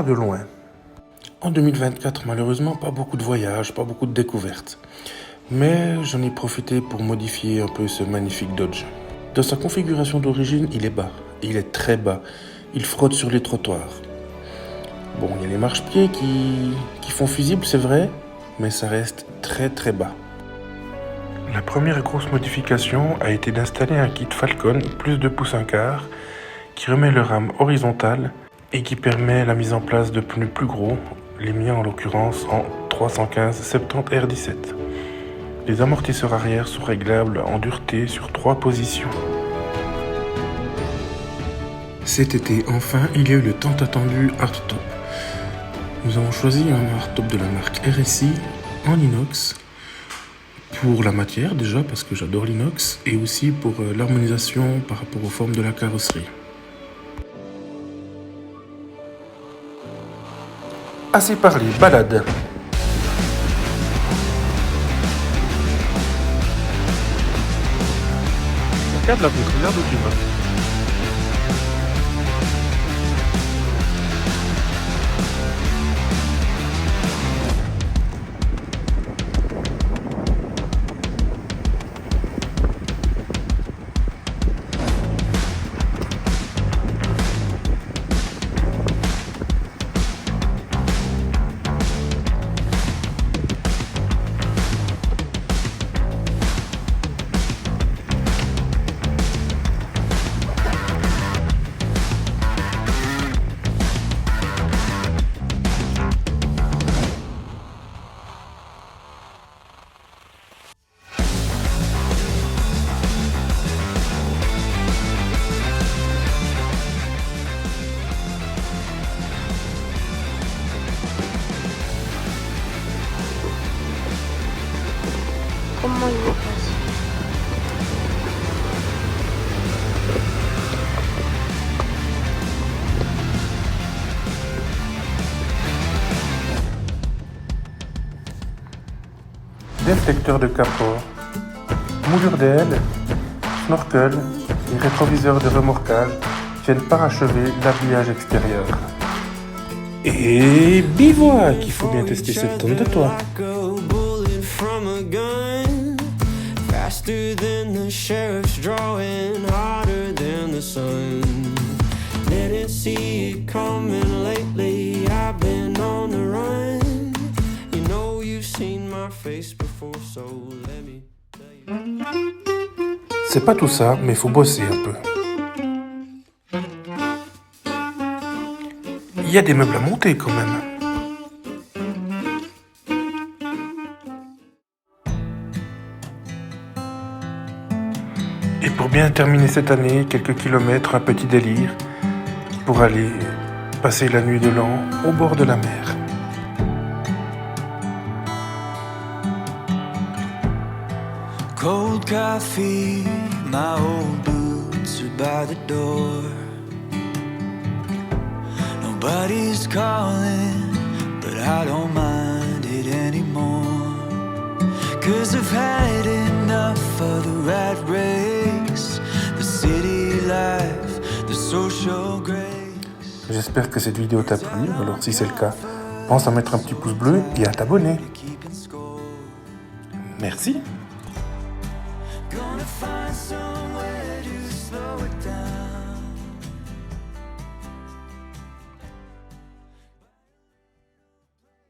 de loin. En 2024, malheureusement, pas beaucoup de voyages, pas beaucoup de découvertes. Mais j'en ai profité pour modifier un peu ce magnifique Dodge. Dans sa configuration d'origine, il est bas. Il est très bas. Il frotte sur les trottoirs. Bon, il y a les marchepieds qui font fusible, c'est vrai, mais ça reste très très bas. La première grosse modification a été d'installer un kit Falcon plus 2 pouces 1/4 qui remet le rame horizontal et qui permet la mise en place de pneus plus gros, les miens en l'occurrence en 315/70 R17. Les amortisseurs arrière sont réglables en dureté sur 3 positions. Cet été, enfin, il y a eu le tant attendu hardtop. Nous avons choisi un hardtop de la marque RSI en inox pour la matière déjà parce que j'adore l'inox et aussi pour l'harmonisation par rapport aux formes de la carrosserie. Assez parlé, balade. Regarde la route, regarde où tu vas. Comment il passe? Détecteur de capot, moulure d'aile, snorkel et rétroviseur de remorquage viennent parachever l'habillage extérieur. Et bivouac, il faut bien tester cette tonne de toi. Faster than the sheriff's drawing, hotter than the sun. Didn't see it coming lately, I've been on the run. You know you've seen my face before, so let me tell you. C'est pas tout ça, mais faut bosser un peu. Il y a des meubles à monter quand même. Et pour bien terminer cette année, quelques kilomètres, un petit délire, pour aller passer la nuit de l'an au bord de la mer. Cold coffee, my old boots are by the door. Nobody's calling, but I don't mind it anymore. 'Cause I've had enough of the rat race, the city life, the social grace. J'espère que cette vidéo t'a plu, alors si c'est le cas, pense à mettre un petit pouce bleu et à t'abonner. Merci. Gonna find some